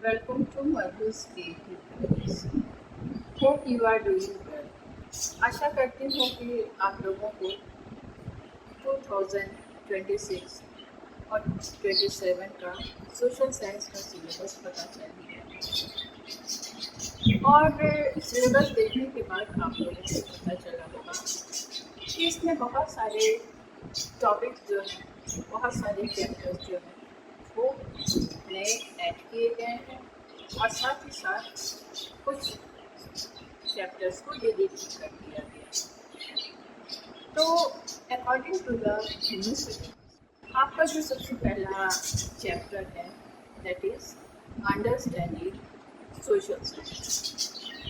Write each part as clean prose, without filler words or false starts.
Welcome to Madhu's Creative Place. Hope you are doing well. आशा करती हूँ कि आप लोगों को 2026 और 27 का सोशल साइंस का सिलेबस पता चल गया और सिलेबस देखने के बाद आप लोगों को पता चला होगा कि इसमें बहुत सारे टॉपिक्स जो हैं, बहुत सारे चैप्टर्स जो हैं वो नए ऐड किए गए हैं और साथ ही साथ कुछ चैप्टर्स को डिलीट कर दिया गया। तो अकॉर्डिंग टू द यूनिवर्सिटी आपका जो सबसे पहला चैप्टर है that is understanding social science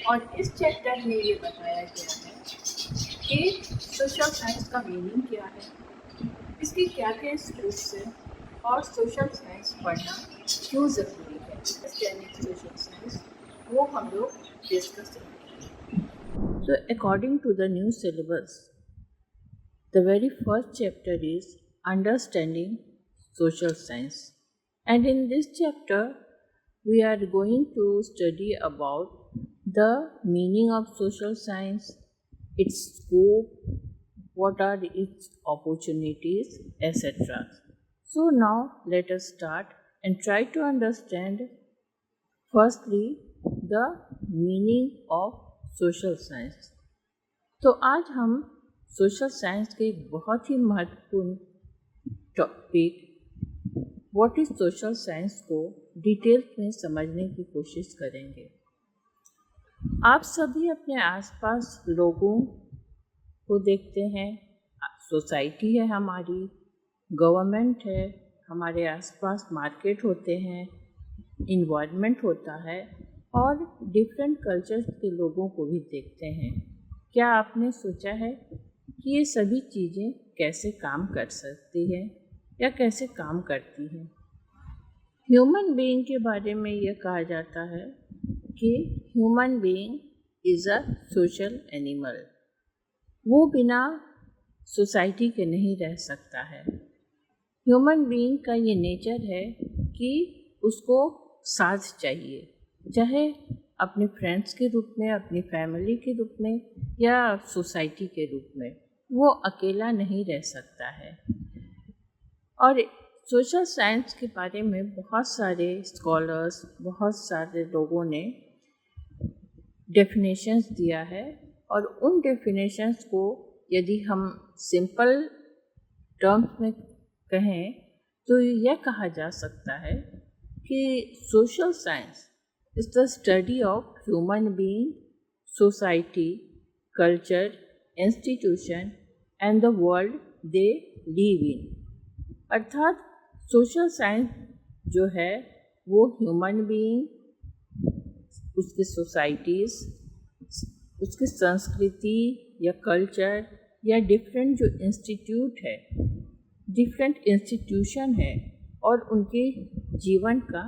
और इस चैप्टर में ये बताया गया है कि सोशल साइंस का मीनिंग क्या है, इसकी क्या क्या स्कोप्स है और सोशल साइंस पढ़ना क्यों ज़रूरी है। अंडरस्टैंडिंग सोशल साइंस वो हम लोग डिस्कस करेंगे। So according to the new syllabus, the very first chapter is understanding social science, and in this chapter we are going to study about the meaning of social science, its scope, what are its opportunities, etc. So now let us start and try to understand firstly the meaning of social science. तो आज हम social science के एक बहुत ही महत्वपूर्ण topic what is social science को detail में समझने की कोशिश करेंगे। आप सभी अपने आसपास लोगों को देखते हैं, सोसाइटी है हमारी, गवर्नमेंट है, हमारे आसपास मार्केट होते हैं, इन्वायरमेंट होता है और डिफरेंट कल्चर्स के लोगों को भी देखते हैं। क्या आपने सोचा है कि ये सभी चीज़ें कैसे काम कर सकती हैं या कैसे काम करती हैं? ह्यूमन बीइंग के बारे में यह कहा जाता है कि human being is a social animal. वो बिना सोसाइटी के नहीं रह सकता है। ह्यूमन बीइंग का ये नेचर है कि उसको साथ चाहिए, चाहे अपने फ्रेंड्स के रूप में, अपनी फैमिली के रूप में या सोसाइटी के रूप में। वो अकेला नहीं रह सकता है। और सोशल साइंस के बारे में बहुत सारे स्कॉलर्स, बहुत सारे लोगों ने डेफिनेशंस दिया है और उन डेफिनेशंस को यदि हम सिंपल टर्म्स में कहें तो यह कहा जा सकता है कि social science is the study of human being, society, culture, institution and the world they live in। अर्थात सोशल साइंस जो है वो ह्यूमन बीइंग, उसकी सोसाइटीज़, उसकी संस्कृति या कल्चर या डिफरेंट जो इंस्टीट्यूट है, डिफरेंट इंस्टीट्यूशन है और उनके जीवन का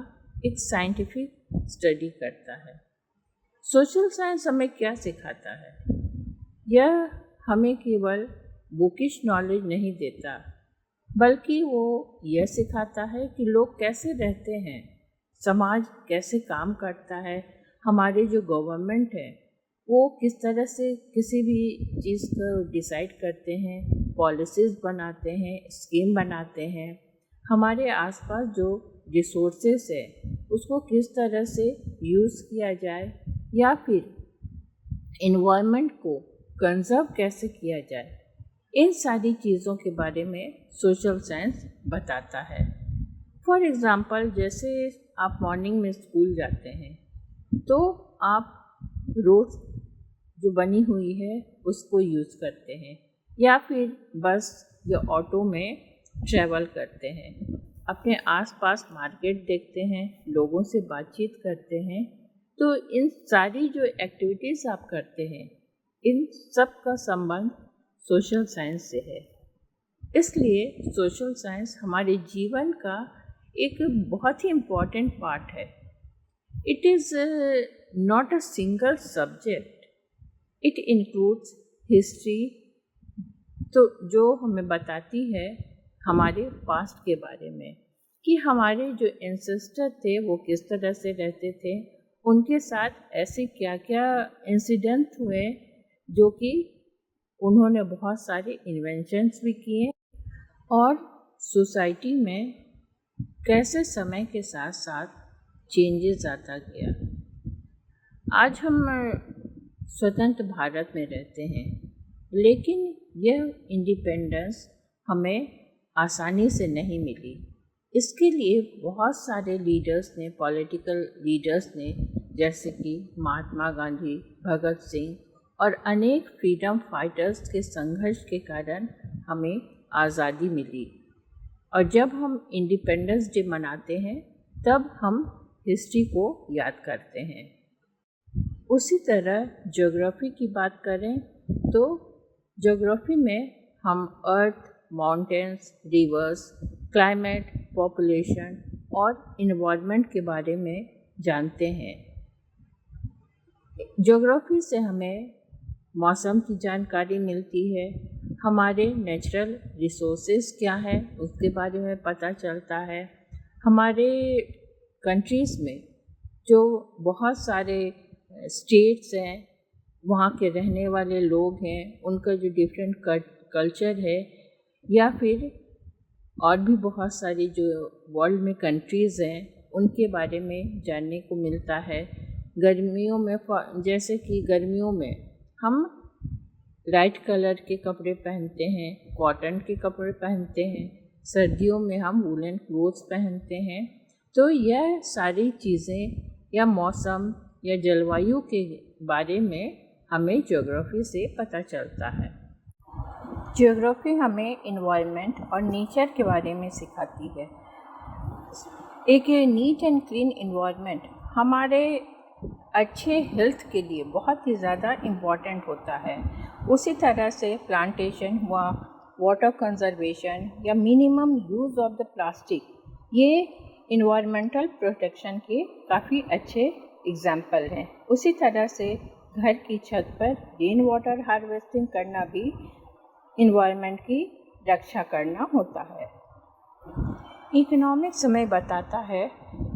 एक साइंटिफिक स्टडी करता है। सोशल साइंस हमें क्या सिखाता है? यह हमें केवल बुकिश नॉलेज नहीं देता, बल्कि वो यह सिखाता है कि लोग कैसे रहते हैं, समाज कैसे काम करता है, हमारे जो गवर्नमेंट है वो किस तरह से किसी भी चीज़ को डिसाइड करते हैं, पॉलिसीज़ बनाते हैं, स्कीम बनाते हैं, हमारे आसपास जो रिसोर्सेस है उसको किस तरह से यूज़ किया जाए या फिर इन्वायरमेंट को कंजर्व कैसे किया जाए, इन सारी चीज़ों के बारे में सोशल साइंस बताता है। फॉर एग्ज़ाम्पल, जैसे आप मॉर्निंग में स्कूल जाते हैं तो आप रोड जो बनी हुई है उसको यूज़ करते हैं या फिर बस या ऑटो में ट्रैवल करते हैं, अपने आसपास मार्केट देखते हैं, लोगों से बातचीत करते हैं। तो इन सारी जो एक्टिविटीज़ आप करते हैं, इन सब का संबंध सोशल साइंस से है। इसलिए सोशल साइंस हमारे जीवन का एक बहुत ही इम्पॉर्टेंट पार्ट है। It is not a single subject, it includes history, तो जो हमें बताती है हमारे पास्ट के बारे में, कि हमारे जो एंसेस्टर थे वो किस तरह से रहते थे, उनके साथ ऐसे क्या क्या इंसिडेंट हुए जो कि उन्होंने बहुत सारे इन्वेंशंस भी किए और सोसाइटी में कैसे समय के साथ साथ चेंजेस आता गया। आज हम स्वतंत्र भारत में रहते हैं, लेकिन यह इंडिपेंडेंस हमें आसानी से नहीं मिली। इसके लिए बहुत सारे लीडर्स ने, पॉलिटिकल लीडर्स ने, जैसे कि महात्मा गांधी, भगत सिंह और अनेक फ्रीडम फाइटर्स के संघर्ष के कारण हमें आज़ादी मिली। और जब हम इंडिपेंडेंस डे मनाते हैं तब हम हिस्ट्री को याद करते हैं। उसी तरह ज्योग्राफी की बात करें तो ज्योग्राफी में हम अर्थ, माउंटेन्स, रिवर्स, क्लाइमेट, पॉपुलेशन और इन्वायरमेंट के बारे में जानते हैं। ज्योग्राफी से हमें मौसम की जानकारी मिलती है, हमारे नेचुरल रिसोर्सेज क्या है उसके बारे में पता चलता है। हमारे कंट्रीज़ में जो बहुत सारे स्टेट्स हैं, वहाँ के रहने वाले लोग हैं, उनका जो डिफरेंट कल्चर है, या फिर और भी बहुत सारी जो वर्ल्ड में कंट्रीज़ हैं उनके बारे में जानने को मिलता है। गर्मियों में, जैसे कि गर्मियों में हम लाइट कलर के कपड़े पहनते हैं, कॉटन के कपड़े पहनते हैं, सर्दियों में हम वूलन क्लोथ्स पहनते हैं। तो यह सारी चीज़ें या मौसम या जलवायु के बारे में हमें ज्योग्राफी से पता चलता है। ज्योग्राफी हमें इन्वायरमेंट और नेचर के बारे में सिखाती है। एक नीट एंड क्लीन इन्वायरमेंट हमारे अच्छे हेल्थ के लिए बहुत ही ज़्यादा इम्पॉर्टेंट होता है। उसी तरह से प्लांटेशन हुआ, वाटर कंजर्वेशन या minimum use of the plastic, ये इन्वायरमेंटल प्रोटेक्शन के काफ़ी अच्छे एग्जाम्पल हैं। उसी तरह से घर की छत पर रेन वाटर हार्वेस्टिंग करना भी इन्वायरमेंट की रक्षा करना होता है। इकोनॉमिक्स हमें बताता है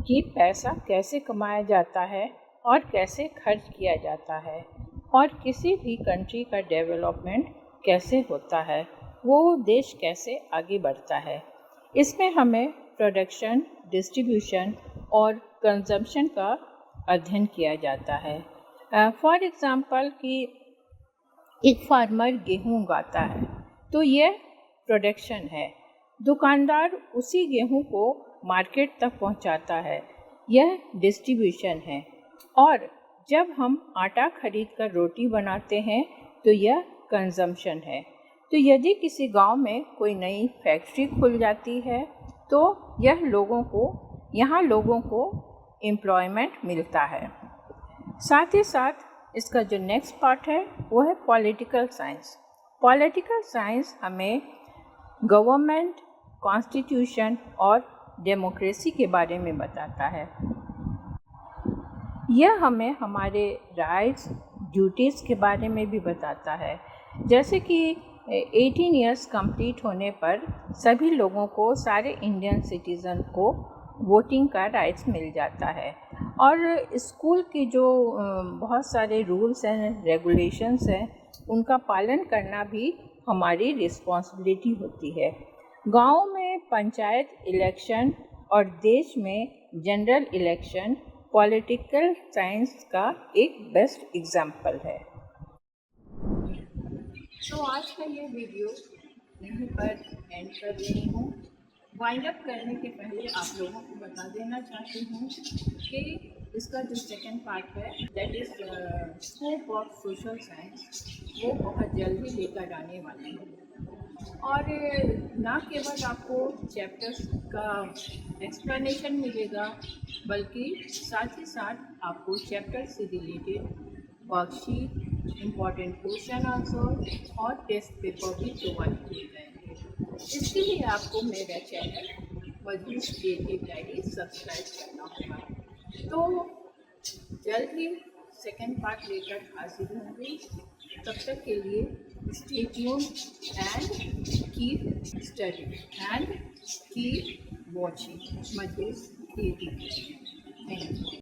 कि पैसा कैसे कमाया जाता है और कैसे खर्च किया जाता है, और किसी भी कंट्री का डेवलपमेंट कैसे होता है, वो देश कैसे आगे बढ़ता है। इसमें हमें प्रोडक्शन, डिस्ट्रीब्यूशन और कंजम्पशन का अध्ययन किया जाता है। फॉर एग्ज़ाम्पल कि एक फार्मर गेहूँ उगाता है तो यह प्रोडक्शन है। दुकानदार उसी गेहूँ को मार्केट तक पहुँचाता है, यह डिस्ट्रीब्यूशन है। और जब हम आटा खरीद कर रोटी बनाते हैं तो यह कंजम्पशन है। तो यदि किसी गांव में कोई नई फैक्ट्री खुल जाती है तो यहाँ लोगों को एम्प्लॉयमेंट मिलता है। साथ ही साथ इसका जो नेक्स्ट पार्ट है वो है पॉलिटिकल साइंस। पॉलिटिकल साइंस हमें गवर्नमेंट, कॉन्स्टिट्यूशन और डेमोक्रेसी के बारे में बताता है। यह हमें हमारे राइट्स, ड्यूटीज़ के बारे में भी बताता है। जैसे कि 18 इयर्स कंप्लीट होने पर सभी लोगों को, सारे इंडियन सिटीज़न को वोटिंग का राइट्स मिल जाता है। और स्कूल के जो बहुत सारे रूल्स एंड रेगुलेशंस हैं उनका पालन करना भी हमारी रिस्पॉन्सिबिलिटी होती है। गांव में पंचायत इलेक्शन और देश में जनरल इलेक्शन पॉलिटिकल साइंस का एक बेस्ट एग्जाम्पल है। तो आज का ये वीडियो यहीं पर एंड कर रही हूँ। वाइंड अप करने के पहले आप लोगों को बता देना चाहती हूँ कि इसका जो सेकंड पार्ट है, that is scope of social science, वो बहुत जल्दी लेकर आने वाले हैं। और ना केवल आपको चैप्टर्स का एक्सप्लेनेशन मिलेगा, बल्कि साथ ही साथ आपको चैप्टर से related worksheet, important question answer और टेस्ट पेपर भी प्रोवाइड किए जाएंगे। इसके लिए आपको मेरा चैनल मजबूत क्रिएटिव डायरी सब्सक्राइब करना होगा। तो जल्द ही सेकेंड पार्ट लेकर हाजिर होंगे। तब तक के लिए stay tuned and keep study and keep watching Madhur's creativity. Thank you.